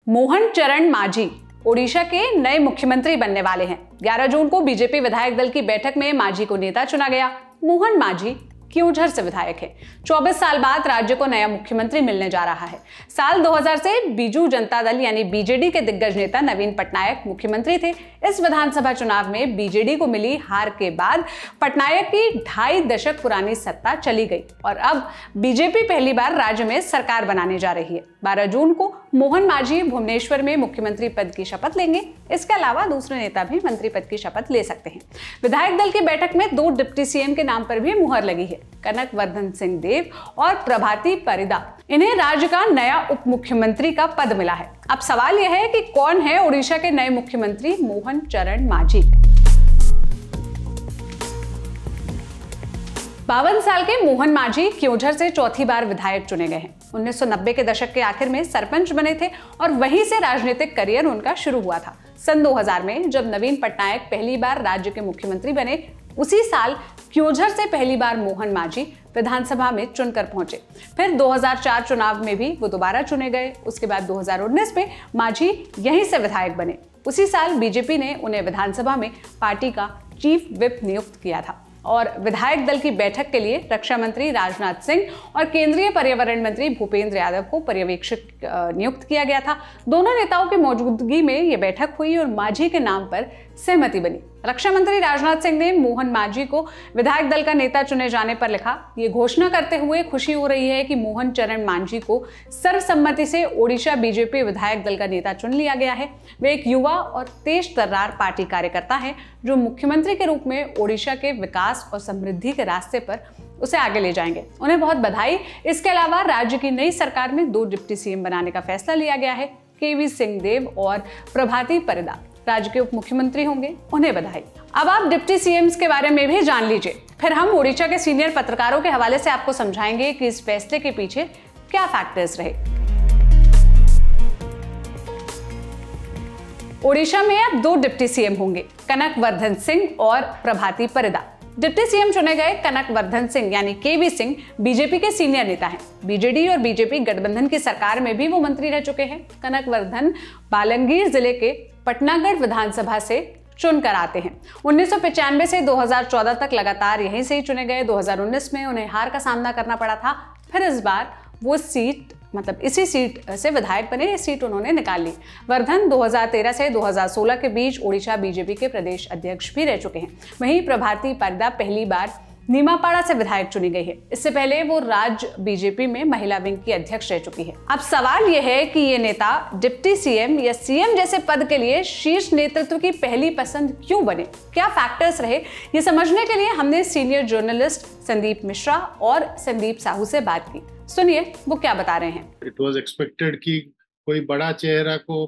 मोहन चरण मांझी ओडिशा के नए मुख्यमंत्री बनने वाले हैं। 11 जून को बीजेपी विधायक दल की बैठक में मांझी को नेता चुना गया। मोहन मांझी क्योंझर से विधायक है। 24 साल बाद राज्य को नया मुख्यमंत्री मिलने जा रहा है। साल 2000 से बीजू जनता दल यानी बीजेडी के दिग्गज नेता नवीन पटनायक मुख्यमंत्री थे। इस विधानसभा चुनाव में बीजेडी को मिली हार के बाद पटनायक की 2.5 दशक पुरानी सत्ता चली गई और अब बीजेपी पहली बार राज्य में सरकार बनाने जा रही है। 12 जून को मोहन मांझी भुवनेश्वर में मुख्यमंत्री पद की शपथ लेंगे। इसके अलावा दूसरे नेता भी मंत्री पद की शपथ ले सकते हैं। विधायक दल की बैठक में 2 डिप्टी सीएम के नाम पर भी मुहर लगी है, कनक वर्धन सिंह देव और प्रभाती परिदा। इन्हें राज्य का नया उप मुख्यमंत्री का पद मिला है। अब सवाल यह है कि कौन है ओडिशा के नए मुख्यमंत्री मोहन चरण मांझी। 52 साल के मोहन मांझी क्योंझर से चौथी बार विधायक चुने गए हैं। 1990 के दशक के आखिर में सरपंच बने थे और वहीं से राजनीतिक करियर उनका शुरू हुआ था। सन 2000 में जब नवीन पटनायक पहली बार राज्य के मुख्यमंत्री बने, उसी साल क्योंझर से पहली बार मोहन मांझी विधानसभा में चुनकर पहुंचे। फिर 2004 चुनाव में भी वो दोबारा चुने गए। उसके बाद 2019 में मांझी यहीं से विधायक बने। उसी साल बीजेपी ने उन्हें विधानसभा में पार्टी का चीफ व्हिप नियुक्त किया था और विधायक दल की बैठक के लिए रक्षा मंत्री राजनाथ सिंह और केंद्रीय पर्यावरण मंत्री भूपेंद्र यादव को पर्यवेक्षक नियुक्त किया गया था। दोनों नेताओं की मौजूदगी में यह बैठक हुई और मांझी के नाम पर सहमति बनी। रक्षा मंत्री राजनाथ सिंह ने मोहन मांझी को विधायक दल का नेता चुने जाने पर लिखा, ये घोषणा करते हुए खुशी हो रही है कि मोहन चरण मांझी को सर्वसम्मति से ओडिशा बीजेपी विधायक दल का नेता चुन लिया गया है। वे एक युवा और तेज तर्रार पार्टी कार्यकर्ता है जो मुख्यमंत्री के रूप में ओडिशा के विकास और समृद्धि के रास्ते पर उसे आगे ले जाएंगे। उन्हें बहुत बधाई। इसके अलावा राज्य की नई सरकार में 2 डिप्टी सीएम बनाने का फैसला लिया गया है। केवी सिंह देव और प्रभाती परिदा राज्य के उप मुख्यमंत्री होंगे, उन्हें बधाई। अब आप डिप्टी सीएम्स के बारे में भी जान लीजिए। फिर हम ओडिशा के सीनियर पत्रकारों के हवाले से आपको समझाएंगे कि इस फैसले के पीछे क्या फैक्टर्स रहे। ओडिशा में अब 2 डिप्टी सीएम होंगे, कनक वर्धन सिंह और प्रभाती परिदा। डिप्टी सीएम चुने गए कनक वर्धन सिंह यानी केवी सिंह बीजेपी के सीनियर नेता हैं। बीजेडी और बीजेपी गठबंधन की सरकार में भी वो मंत्री रह चुके हैं। कनक वर्धन बालंगीर जिले के पटनागढ़ विधानसभा से चुनकर आते हैं। 1995 से 2014 तक लगातार यहीं से ही चुने गए। 2019 में उन्हें हार का सामना करना पड़ा था। फिर इस बार वो सीट इसी सीट से विधायक बने। ये सीट उन्होंने निकाल ली। वर्धन 2013 से 2016 के बीच ओडिशा बीजेपी के प्रदेश अध्यक्ष भी रह चुके हैं। वहीं प्रभाती परिदा पहली बार नीमापाड़ा से विधायक चुनी गई है। इससे पहले वो राज्य बीजेपी में महिला विंग की अध्यक्ष रह चुकी है। अब सवाल यह है कि ये नेता डिप्टी सीएम या सीएम जैसे पद के लिए शीर्ष नेतृत्व की पहली पसंद क्यों बने, क्या फैक्टर्स रहे, ये समझने के लिए हमने सीनियर जर्नलिस्ट संदीप मिश्रा और संदीप साहू से बात की। सुनिए वो क्या बता रहे हैं। इट वाज एक्सपेक्टेड कि कोई बड़ा चेहरा को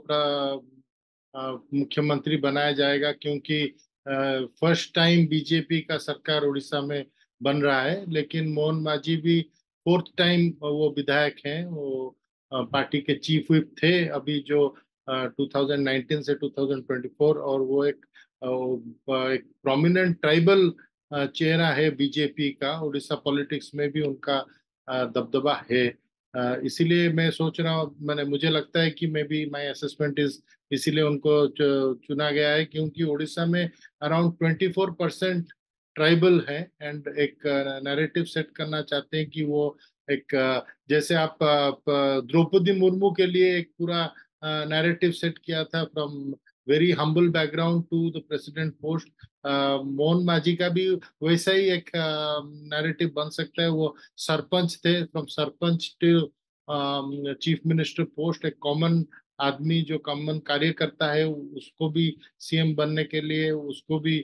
मुख्यमंत्री बनाया जाएगा, क्योंकि फर्स्ट टाइम बीजेपी का सरकार उड़ीसा में बन रहा है। लेकिन मोहन मांझी भी 4th टाइम वो विधायक हैं। वो पार्टी के चीफ व्हिप थे अभी जो 2019 से 2024, और वो एक प्रोमिनेंट ट्राइबल चेहरा है बीजेपी का। उड़ीसा पॉलिटिक्स में भी उनका दबदबा है। इसीलिए मैं सोच रहा हूँ, मुझे लगता है कि may be my assessment is इसीलिए उनको चुना गया है, क्योंकि उड़ीसा में अराउंड 24% ट्राइबल है एंड एक नैरेटिव सेट करना चाहते हैं कि वो एक जैसे आप द्रौपदी मुर्मू के लिए एक पूरा नैरेटिव सेट किया था from very humble background to the president post. Mohan Manjhi का भी वैसा ही एक नैरेटिव बन सकता है। वो सरपंच थे, from sarpanch to chief minister post. एक कॉमन आदमी जो कॉमन कार्य करता है उसको भी सीएम बनने के लिए उसको भी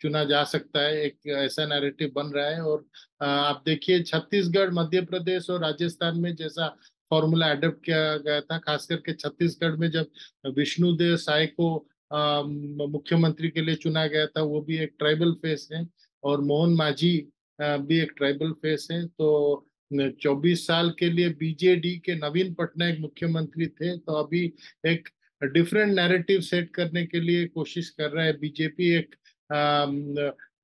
चुना जा सकता है। एक ऐसा नैरेटिव बन रहा है। और आप देखिए छत्तीसगढ़, मध्य प्रदेश और राजस्थान में जैसा फॉर्मूला अडॉप्ट किया गया था, खास करके छत्तीसगढ़ में जब विष्णुदेव साय को मुख्यमंत्री के लिए चुना गया था, वो भी एक ट्राइबल फेस है और मोहन मांझी भी एक ट्राइबल फेस है। तो 24 साल के लिए बीजेडी के नवीन पटनायक मुख्यमंत्री थे, तो अभी एक डिफरेंट नैरेटिव सेट करने के लिए कोशिश कर रहा है बीजेपी। एक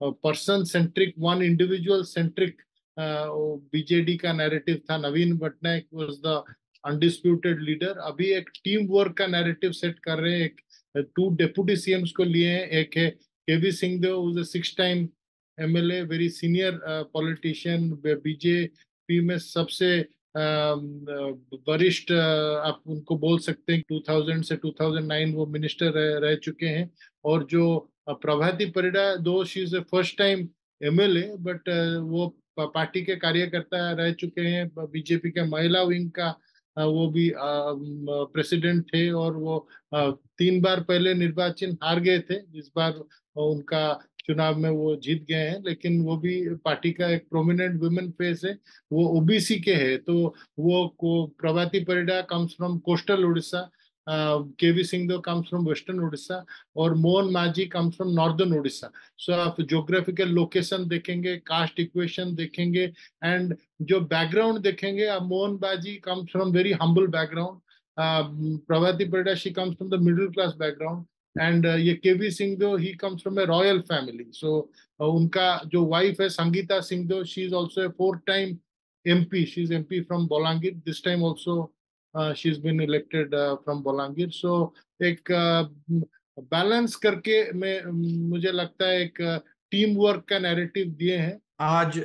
person centric, one individual centric BJD का नैरेटिव था। Naveen Patnaik was the undisputed leader. अभी एक टीम वर्क का नैरेटिव सेट कर रहे हैं। एक 2 डेप्यूटी सीएम्स को लिए हैं। एक है KV Singhdeo, 6 time MLA, very senior politician, BJP में सबसे वरिष्ठ आप उनको बोल सकते हैं। 2000 से 2009 वो मिनिस्टर रह चुके हैं। और जो प्रभाती परिडा, दो she is first time MLA, but वो पार्टी के कार्यकर्ता रह चुके हैं। बीजेपी के महिला विंग का वो भी प्रेसिडेंट थे, और वो 3 बार पहले निर्वाचन हार गए थे। इस बार उनका चुनाव में वो जीत गए हैं, लेकिन वो भी पार्टी का एक प्रोमिनेंट वुमेन फेस है। वो ओबीसी के है, तो वो को Prabhati Parida comes from coastal Orissa, KV Singhdeo comes from western Orissa, और Mohan Majhi comes from northern Orissa. So आप ज्योग्राफिकल लोकेशन देखेंगे, कास्ट इक्वेशन देखेंगे, एंड जो बैकग्राउंड देखेंगे, Mohan Majhi comes from very humble background, Prabhati Parida she comes from the middle class background, and ये KV Singhdeo he comes from a royal family. So उनका जो wife है Sangeeta Singhdeo, she is also a 4 time MP. She is MP from Bolangir. This time also she's been elected from Bolangir. So एक balance करके मुझे लगता है एक टीम वर्क का नैरेटिव दिए हैं। आज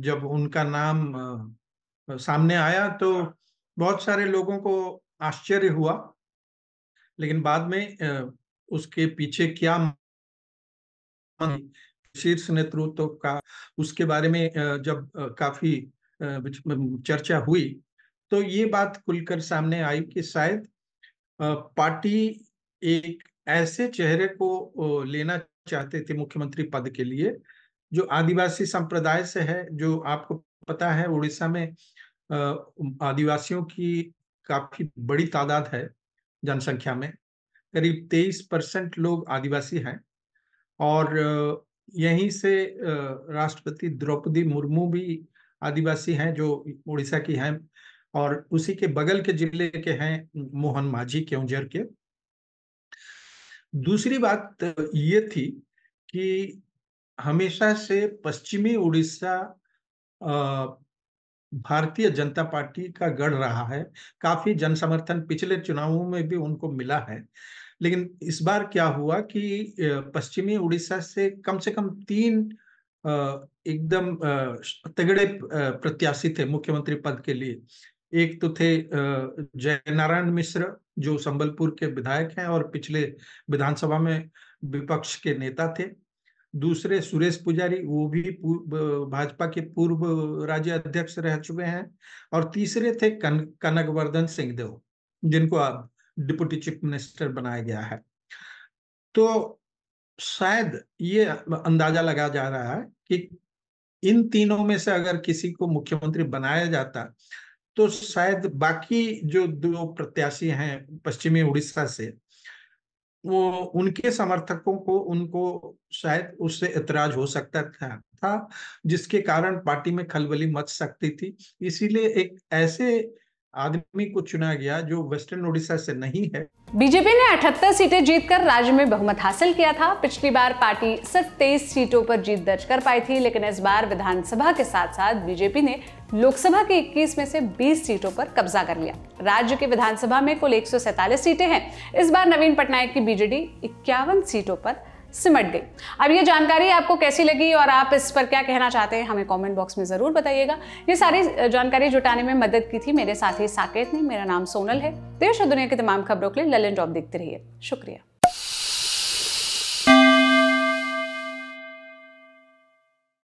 जब उनका नाम सामने आया तो बहुत सारे लोगों को आश्चर्य हुआ, लेकिन बाद में उसके पीछे क्या शीर्ष नेतृत्व का, उसके बारे में जब काफी चर्चा हुई तो ये बात खुलकर सामने आई कि शायद पार्टी एक ऐसे चेहरे को लेना चाहते थे मुख्यमंत्री पद के लिए जो आदिवासी संप्रदाय से है। जो आपको पता है उड़ीसा में आदिवासियों की काफी बड़ी तादाद है, जनसंख्या में करीब 23% लोग आदिवासी हैं। और यहीं से राष्ट्रपति द्रौपदी मुर्मू भी आदिवासी हैं जो उड़ीसा की हैं, और उसी के बगल के जिले के हैं मोहन माझी केवंझर के। दूसरी बात ये थी कि हमेशा से पश्चिमी उड़ीसा भारतीय जनता पार्टी का गढ़ रहा है। काफी जनसमर्थन पिछले चुनावों में भी उनको मिला है, लेकिन इस बार क्या हुआ कि पश्चिमी उड़ीसा से कम 3 एकदम तगड़े प्रत्याशी थे मुख्यमंत्री पद के लिए। एक तो थे जयनारायण मिश्र जो संबलपुर के विधायक हैं और पिछले विधानसभा में विपक्ष के नेता थे। दूसरे सुरेश पुजारी, वो भी भाजपा के पूर्व राज्य अध्यक्ष रह चुके हैं। और तीसरे थे कनकवर्धन सिंहदेव, जिनको अब डिप्टी चीफ मिनिस्टर बनाया गया है। तो शायद ये अंदाजा लगाया जा रहा है कि इन तीनों में से अगर किसी को मुख्यमंत्री बनाया जाता तो शायद बाकी जो 2 प्रत्याशी हैं पश्चिमी उड़ीसा से, वो उनके समर्थकों को उनको शायद उससे ऐतराज हो सकता था जिसके कारण पार्टी में खलबली मच सकती थी। इसीलिए एक ऐसे आदमी को चुना गया जो वेस्टर्न उड़ीसा से नहीं है। बीजेपी ने 78 सीटें जीतकर राज्य में बहुमत हासिल किया था। पिछली बार पार्टी सिर्फ 23 सीटों पर जीत दर्ज कर पाई थी, लेकिन इस बार विधानसभा के साथ साथ बीजेपी ने लोकसभा की 21 में से 20 सीटों पर कब्जा कर लिया। राज्य के विधानसभा में कुल 147 सीटें हैं। इस बार नवीन पटनायक की बीजेडी 51 सीटों पर सिमट गई। अब ये जानकारी आपको कैसी लगी और आप इस पर क्या कहना चाहते हैं, हमें कमेंट बॉक्स में जरूर बताइएगा। ये सारी जानकारी जुटाने में मदद की थी मेरे साथी साकेत ने। मेरा नाम सोनल है। देश और दुनिया की तमाम खबरों के लिए ललन टॉप देखते रहिए। शुक्रिया।